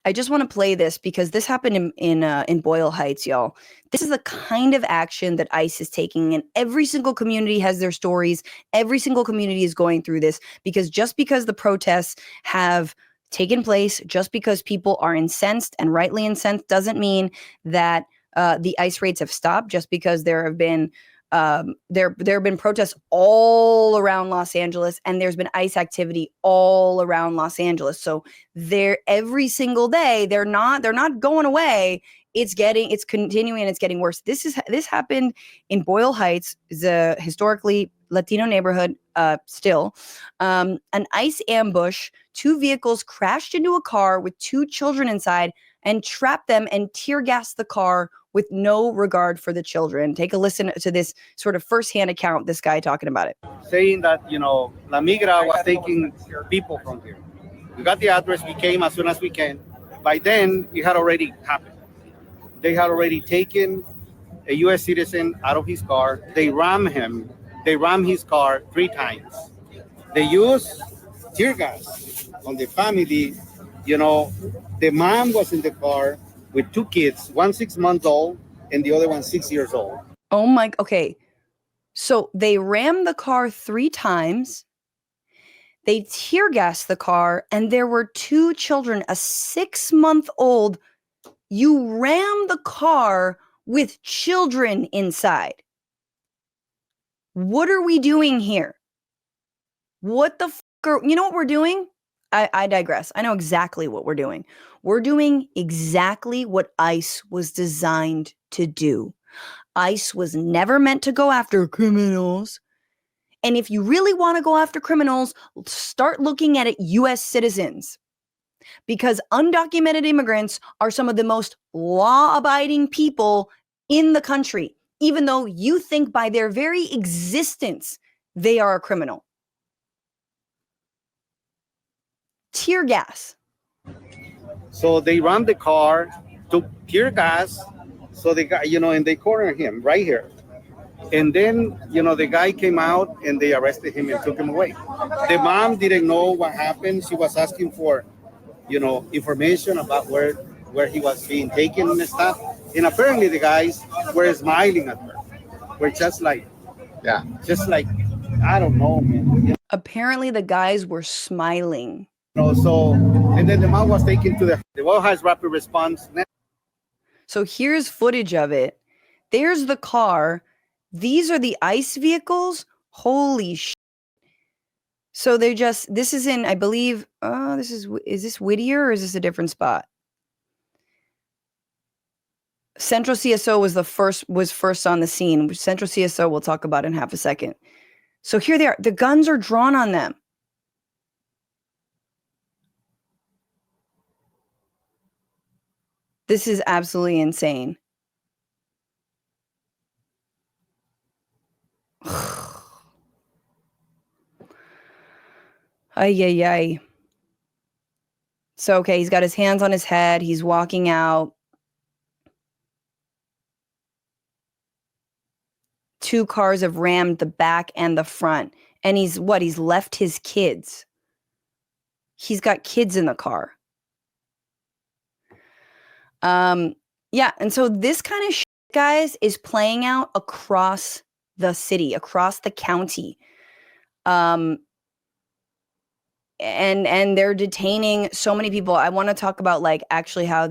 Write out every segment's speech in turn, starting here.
I just want to play this because this happened in Boyle Heights, y'all. This is the kind of action that ICE is taking, and every single community has their stories. Every single community is going through this because just because the protests have taken place, just because people are incensed and rightly incensed, doesn't mean that the ICE raids have stopped. Just because there have been there have been protests all around Los Angeles, and there's been ICE activity all around Los Angeles. So they're every single day, they're not going away. It's continuing, and it's getting worse. This happened in Boyle Heights, is a historically Latino neighborhood. Still, an ICE ambush. 2 vehicles crashed into a car with 2 children inside and trapped them and tear gassed the car with no regard for the children. Take a listen to this sort of firsthand account, this guy talking about it. Saying that, La Migra was taking people from here. We got the address, we came as soon as we can. By then, it had already happened. They had already taken a U.S. citizen out of his car. They rammed him. They rammed his car 3 times. They used tear gas on the family. The mom was in the car with 2 kids, one 6 months old and the other one 6 years old. Oh my, okay. So they rammed the car 3 times. They tear gassed the car, and there were 2 children, a 6-month-old. You rammed the car with children inside. What are we doing here? What the you know what we're doing? I digress. I know exactly what we're doing. We're doing exactly what ICE was designed to do. ICE was never meant to go after criminals. And if you really want to go after criminals, start looking at it, U.S. citizens. Because undocumented immigrants are some of the most law-abiding people in the country, even though you think by their very existence they are a criminal. Tear gas. So they rammed the car, took tear gas, so they got, and they cornered him right here. And then, the guy came out and they arrested him and took him away. The mom didn't know what happened. She was asking for, information about where he was being taken and stuff. And apparently the guys were smiling at her. We're just like, I don't know, man. Apparently the guys were smiling. So, and then the mom was taken to the Boyle Heights Rapid Response. So here's footage of it. There's the car. These are the ICE vehicles. Holy shit. So this is in, I believe, is this Whittier or is this a different spot? Central CSO was first on the scene. Central CSO we'll talk about in half a second. So here they are. The guns are drawn on them. This is absolutely insane. Ay. So, okay, he's got his hands on his head. He's walking out. 2 cars have rammed the back and the front. And he's left his kids. He's got kids in the car. Yeah, and so this kind of shit, guys, is playing out across the city, across the county. And they're detaining so many people. I want to talk about actually how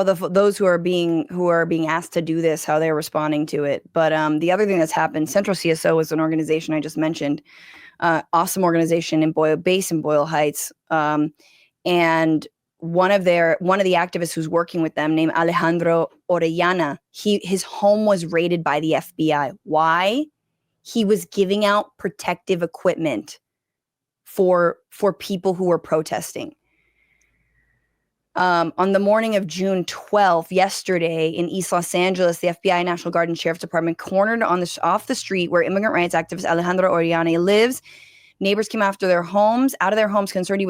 those who are being asked to do this, how they're responding to it. But the other thing that's happened, Central CSO is an organization I just mentioned, awesome organization based in Boyle Heights, and one of the activists who's working with them, named Alejandro Orellana, his home was raided by the FBI. Why? He was giving out protective equipment for people who were protesting. On the morning of June 12th, yesterday, in East Los Angeles, the FBI, National Guard, and Sheriff's Department cornered off the street where immigrant rights activist Alejandro Orellana lives. Neighbors came out of their homes, concerned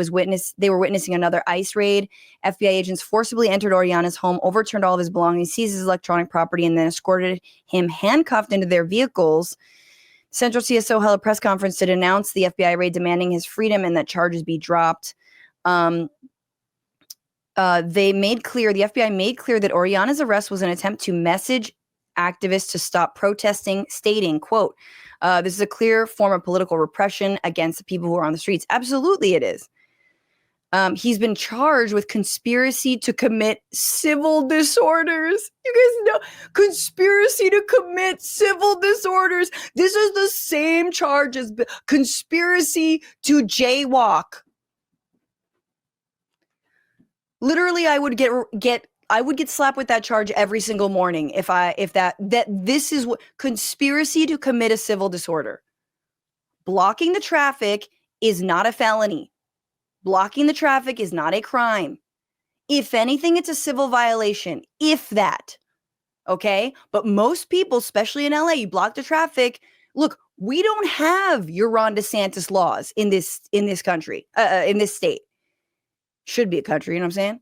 they were witnessing another ICE raid. FBI agents forcibly entered Orellana's home, overturned all of his belongings, seized his electronic property, and then escorted him handcuffed into their vehicles. Central CSO held a press conference to denounce the FBI raid, demanding his freedom and that charges be dropped. the FBI made clear that Oriana's arrest was an attempt to message activists to stop protesting, stating, quote, this is a clear form of political repression against the people who are on the streets. Absolutely it is. He's been charged with conspiracy to commit civil disorders. You guys know, conspiracy to commit civil disorders. This is the same charge as conspiracy to jaywalk. Literally, I would get slapped with that charge every single morning if this is what conspiracy to commit a civil disorder. Blocking the traffic is not a felony. Blocking the traffic is not a crime. If anything, it's a civil violation, if that. Okay? But most people, especially in LA, you block the traffic. Look, we don't have your Ron DeSantis laws in this country, in this state. Should be a country, you know what I'm saying?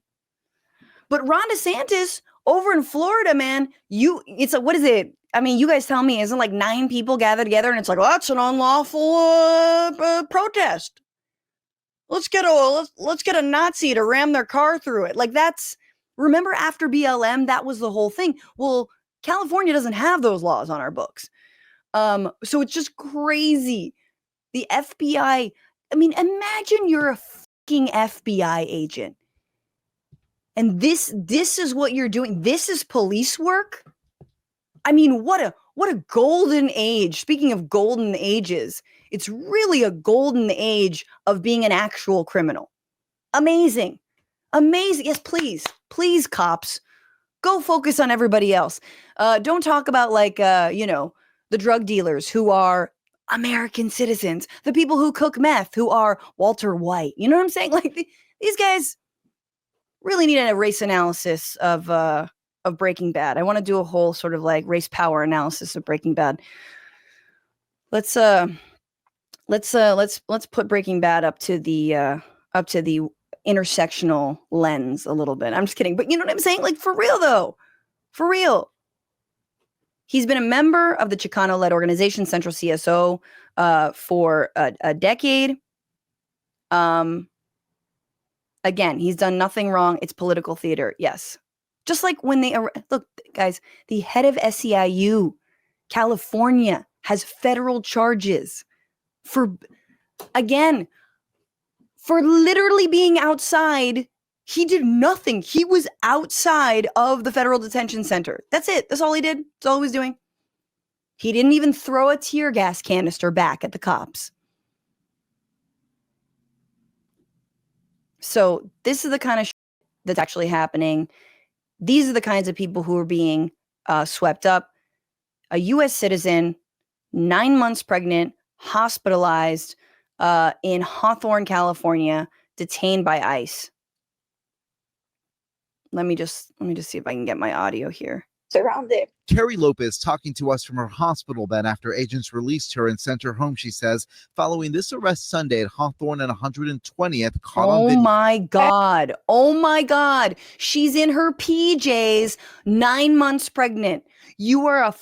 But Ron DeSantis over in Florida, man, what is it? I mean, you guys tell me, isn't like 9 people gathered together and it's like, well, that's an unlawful protest. Let's get a Nazi to ram their car through it. Like remember after BLM, that was the whole thing. Well, California doesn't have those laws on our books. So it's just crazy. The FBI, I mean, imagine you're a fucking FBI agent. And this is what you're doing. This is police work. I mean, what a golden age. Speaking of golden ages, it's really a golden age of being an actual criminal. Amazing. Amazing. Yes, please, cops, go focus on everybody else. Don't talk about the drug dealers who are American citizens, the people who cook meth who are Walter White. You know what I'm saying? Like these guys really need a race analysis of Breaking Bad. I want to do a whole sort of like race power analysis of Breaking Bad. Let's put Breaking Bad up to the intersectional lens a little bit. I'm just kidding, but you know what I'm saying? Like for real though, for real. He's been a member of the Chicano-led organization Central CSO for a decade. Again, he's done nothing wrong. It's political theater. Yes. Just like when look, guys, the head of SEIU, California, has federal charges for literally being outside. He did nothing. He was outside of the federal detention center. That's it. That's all he did. That's all he was doing. He didn't even throw a tear gas canister back at the cops. So this is the kind of shit that's actually happening. These are the kinds of people who are being swept up. A U.S. citizen, 9 months pregnant, hospitalized in Hawthorne, California, detained by ICE. Let me just see if I can get my audio here. Surrounded. Carrie Lopez talking to us from her hospital bed after agents released her and sent her home, she says, following this arrest Sunday at Hawthorne and 120th. Caught on video. My God. Oh my God. She's in her PJs, 9 months pregnant. You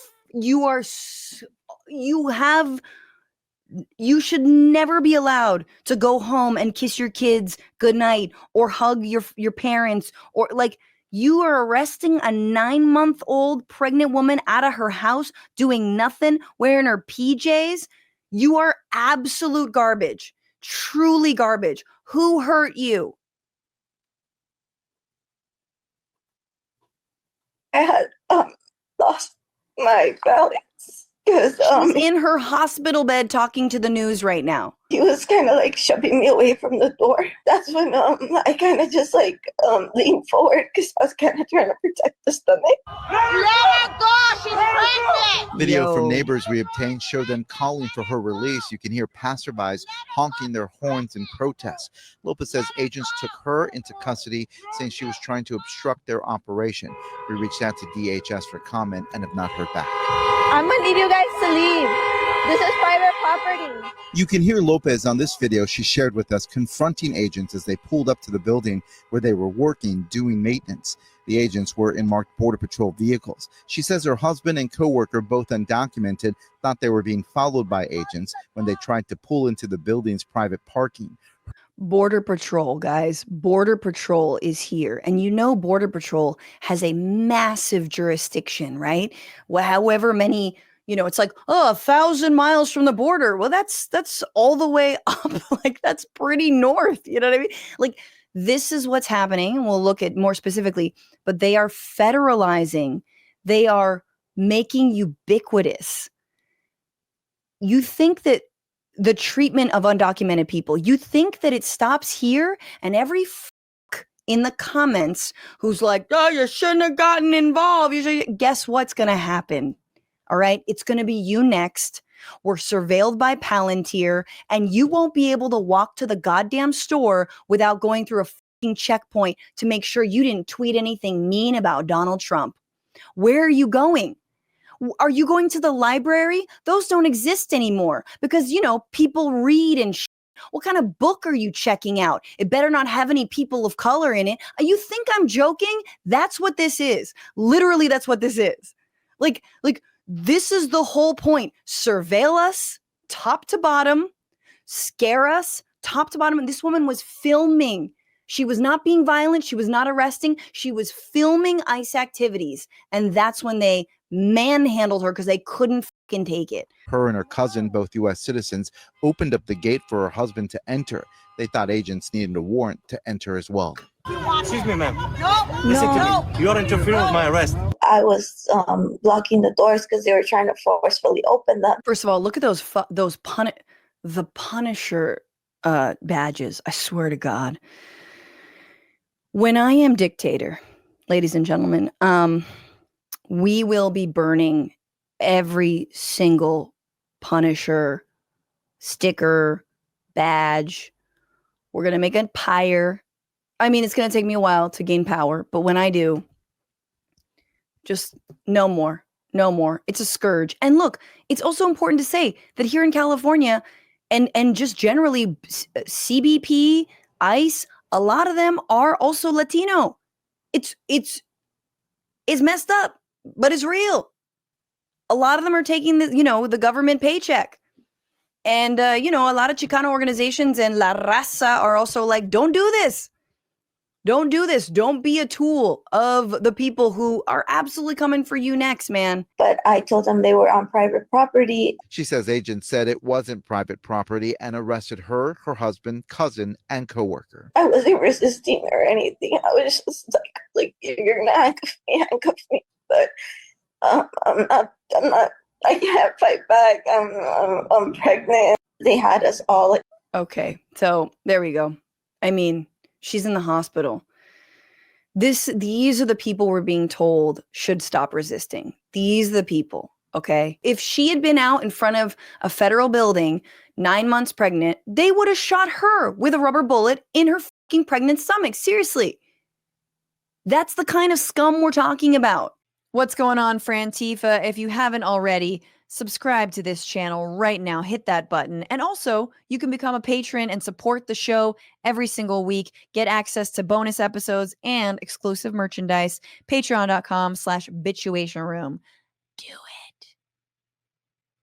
should never be allowed to go home and kiss your kids goodnight or hug your parents, or like, you are arresting a 9-month-old pregnant woman out of her house doing nothing, wearing her PJs. You are absolute garbage. Truly garbage. Who hurt you? I had lost my balance because she's in her hospital bed talking to the news right now. He was kind of like shoving me away from the door. That's when I kind of just like leaned forward because I was kind of trying to protect the stomach. Let her go! She's pregnant! Video from neighbors we obtained show them calling for her release. You can hear passerbys honking their horns in protest. Lopez says agents took her into custody, saying she was trying to obstruct their operation. We reached out to DHS for comment and have not heard back. I'm gonna need you guys to leave. This is private property. You can hear Lopez on this video she shared with us confronting agents as they pulled up to the building where they were working doing maintenance. The agents were in marked Border Patrol vehicles. She says her husband and co-worker, both undocumented, thought they were being followed by agents when they tried to pull into the building's private parking. Border Patrol, guys. Border Patrol is here. And you know Border Patrol has a massive jurisdiction, right? Well, however many, it's like, 1,000 miles from the border. Well, that's all the way up. Like, that's pretty north. You know what I mean? Like, this is what's happening. And we'll look at more specifically, but they are federalizing. They are making ubiquitous. You think that the treatment of undocumented people, you think that it stops here, and every in the comments who's like, oh, you shouldn't have gotten involved. Guess what's going to happen? All right. It's going to be you next. We're surveilled by Palantir, and you won't be able to walk to the goddamn store without going through a fucking checkpoint to make sure you didn't tweet anything mean about Donald Trump. Where are you going? Are you going to the library? Those don't exist anymore because, people read and what kind of book are you checking out? It better not have any people of color in it. You think I'm joking? That's what this is. Literally, that's what this is. Like this is the whole point. Surveil us top to bottom, scare us top to bottom. And this woman was filming. She was not being violent. She was not arresting. She was filming ICE activities. And that's when they manhandled her because they couldn't fucking take it. Her and her cousin, both U.S. citizens, opened up the gate for her husband to enter. They thought agents needed a warrant to enter as well. Excuse me, ma'am. Listen to me. You are interfering with my arrest. I was blocking the doors because they were trying to forcefully open them. First of all, look at the Punisher badges. I swear to God. When I am dictator, ladies and gentlemen, we will be burning every single Punisher sticker, badge. We're going to make a pyre. I mean, it's going to take me a while to gain power, but when I do, just no more. It's a scourge. And look, it's also important to say that here in California and just generally CBP, ICE, a lot of them are also Latino. It's messed up, but it's real. A lot of them are taking the government paycheck. And, a lot of Chicano organizations and La Raza are also like, don't do this. Don't do this. Don't be a tool of the people who are absolutely coming for you next, man. But I told them they were on private property. She says agents said it wasn't private property and arrested her, her husband, cousin, and coworker. I wasn't resisting or anything. I was just like you're gonna handcuff me. But I'm not. I can't fight back. I'm pregnant. They had us all. Okay, so there we go. I mean, she's in the hospital. These are the people we're being told should stop resisting. These are the people, okay? If she had been out in front of a federal building, 9 months pregnant, they would have shot her with a rubber bullet in her fucking pregnant stomach. Seriously. That's the kind of scum we're talking about. What's going on, Frantifa? If you haven't already, subscribe to this channel right now. Hit that button. And also, you can become a patron and support the show every single week. Get access to bonus episodes and exclusive merchandise. Patreon.com/Bitchuation Room. Do it.